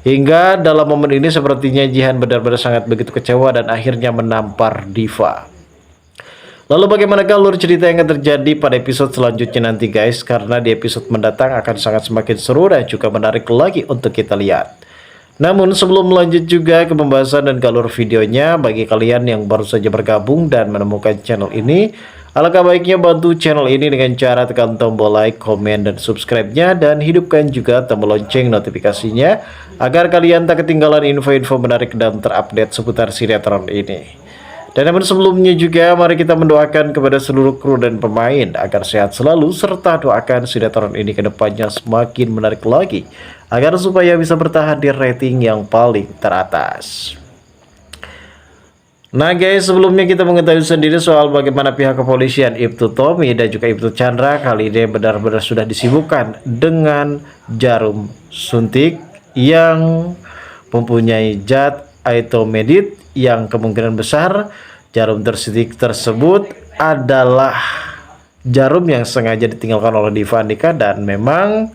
Hingga dalam momen ini sepertinya Jihan benar-benar sangat begitu kecewa dan akhirnya menampar Diva. Lalu bagaimana alur cerita yang akan terjadi pada episode selanjutnya nanti guys, karena di episode mendatang akan sangat semakin seru dan juga menarik lagi untuk kita lihat. Namun sebelum melanjut juga ke pembahasan dan alur videonya, bagi kalian yang baru saja bergabung dan menemukan channel ini, alangkah baiknya bantu channel ini dengan cara tekan tombol like, komen, dan subscribe-nya, dan hidupkan juga tombol lonceng notifikasinya agar kalian tak ketinggalan info-info menarik dan terupdate seputar sinetron ini. Dan namun sebelumnya juga mari kita mendoakan kepada seluruh kru dan pemain agar sehat selalu, serta doakan sinetron ini ke depannya semakin menarik lagi agar supaya bisa bertahan di rating yang paling teratas. Nah guys, sebelumnya kita mengetahui sendiri soal bagaimana pihak kepolisian Ibtu Tommy dan juga Ibtu Chandra kali ini benar-benar sudah disibukkan dengan jarum suntik yang mempunyai zat Aitomedit, yang kemungkinan besar jarum tersuntik tersebut adalah jarum yang sengaja ditinggalkan oleh Diva Andika. Dan memang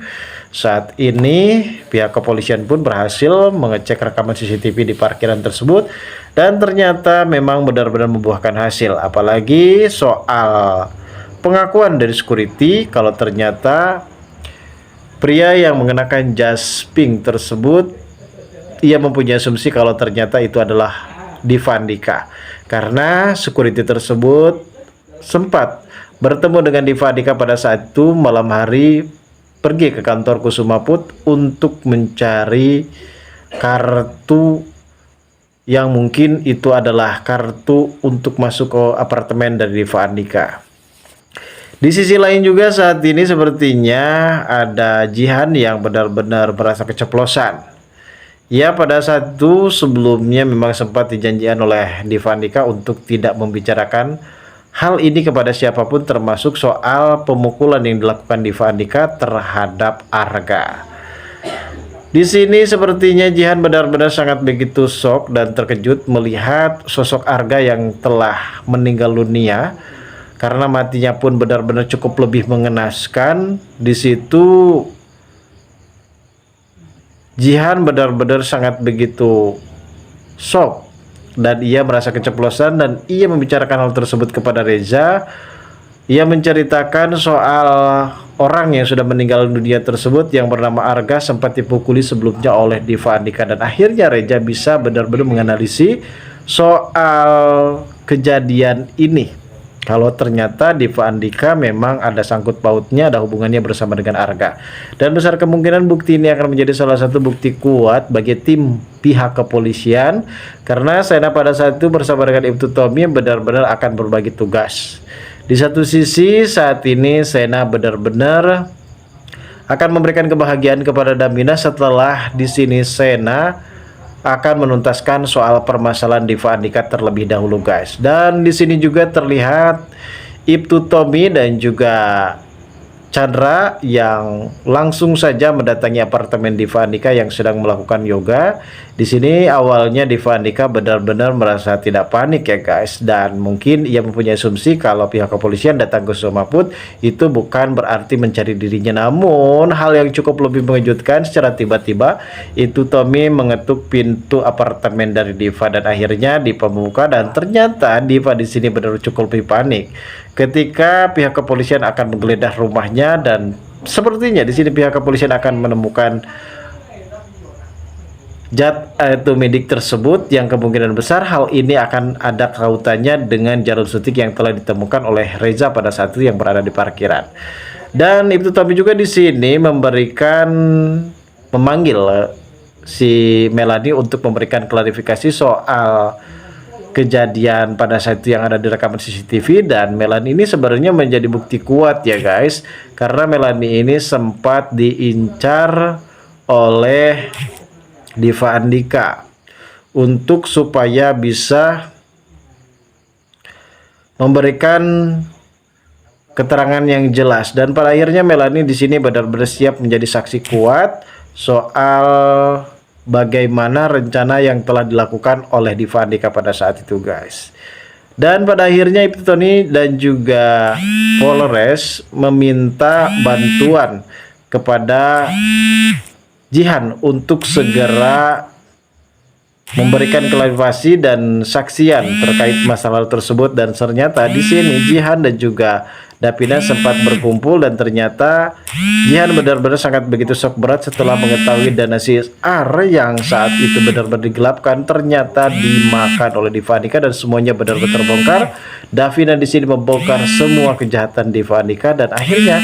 saat ini pihak kepolisian pun berhasil mengecek rekaman CCTV di parkiran tersebut, dan ternyata memang benar-benar membuahkan hasil. Apalagi soal pengakuan dari security kalau ternyata pria yang mengenakan jas pink tersebut, ia mempunyai asumsi kalau ternyata itu adalah Diva Andika, karena security tersebut sempat bertemu dengan Diva Andika pada saat itu malam hari, pergi ke kantor Kusuma Put untuk mencari kartu yang mungkin itu adalah kartu untuk masuk ke apartemen dari Diva Andika. Di sisi lain juga saat ini sepertinya ada Jihan yang benar-benar merasa keceplosan. Ya, pada saat itu sebelumnya memang sempat dijanjikan oleh Diva Andika untuk tidak membicarakan hal ini kepada siapapun, termasuk soal pemukulan yang dilakukan Diva Andika terhadap Arga. Di sini sepertinya Jihan benar-benar sangat begitu shock dan terkejut melihat sosok Arga yang telah meninggal dunia, karena matinya pun benar-benar cukup lebih mengenaskan. Di situ Jihan benar-benar sangat begitu shock dan ia merasa keceplosan, dan ia membicarakan hal tersebut kepada Reza. Ia menceritakan soal orang yang sudah meninggal dunia tersebut yang bernama Arga sempat dipukuli sebelumnya oleh Diva Andika, dan akhirnya Reza bisa benar-benar menganalisis soal kejadian ini. Kalau ternyata Diva Andika memang ada sangkut pautnya, ada hubungannya bersama dengan Arga. Dan besar kemungkinan bukti ini akan menjadi salah satu bukti kuat bagi tim pihak kepolisian, karena Sena pada saat itu bersama dengan Ibtu Tommy benar-benar akan berbagi tugas. Di satu sisi saat ini Sena benar-benar akan memberikan kebahagiaan kepada Damina setelah di sini Sena akan menuntaskan soal permasalahan Diva Andika terlebih dahulu guys. Dan di sini juga terlihat Ibtu Tommy dan juga Chandra yang langsung saja mendatangi apartemen Diva Andika yang sedang melakukan yoga. Di sini awalnya Diva Andika benar-benar merasa tidak panik ya guys, dan mungkin ia mempunyai asumsi kalau pihak kepolisian datang ke Kusuma Put itu bukan berarti mencari dirinya. Namun hal yang cukup lebih mengejutkan, secara tiba-tiba itu Tommy mengetuk pintu apartemen dari Diva dan akhirnya Diva membuka, dan ternyata Diva di sini benar cukup lebih panik ketika pihak kepolisian akan menggeledah rumahnya. Dan sepertinya di sini pihak kepolisian akan menemukan zat Aitomedit tersebut, yang kemungkinan besar hal ini akan ada kaitannya dengan jarum suntik yang telah ditemukan oleh Reza pada saat itu yang berada di parkiran. Dan Ibtu Tommy juga di sini memanggil si Melanie untuk memberikan klarifikasi soal kejadian pada saat itu yang ada di rekaman CCTV. Dan Melanie ini sebenarnya menjadi bukti kuat ya guys, karena Melanie ini sempat diincar oleh Diva Andika untuk supaya bisa memberikan keterangan yang jelas, dan pada akhirnya Melanie di sini benar-benar siap menjadi saksi kuat soal bagaimana rencana yang telah dilakukan oleh Diva Andika pada saat itu guys. Dan pada akhirnya Ibtu Tony dan juga Polres meminta bantuan kepada Jihan untuk segera memberikan klarifikasi dan saksian terkait masalah tersebut. Dan ternyata di sini Jihan dan juga Davina sempat berkumpul dan ternyata Jihan benar-benar sangat begitu shock berat setelah mengetahui dana CSR yang saat itu benar-benar digelapkan ternyata dimakan oleh Diva Andika dan semuanya benar-benar terbongkar. Davina di sini membongkar semua kejahatan Diva Andika dan akhirnya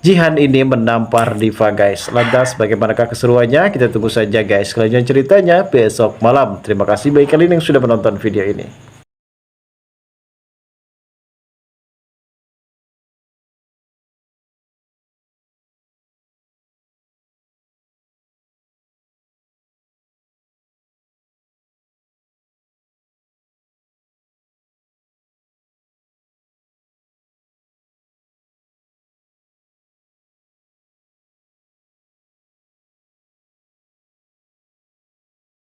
Jihan ini menampar Diva, guys. Lantas bagaimanakah keseruannya? Kita tunggu saja, guys. Kelanjutan ceritanya besok malam. Terima kasih bagi kalian yang sudah menonton video ini.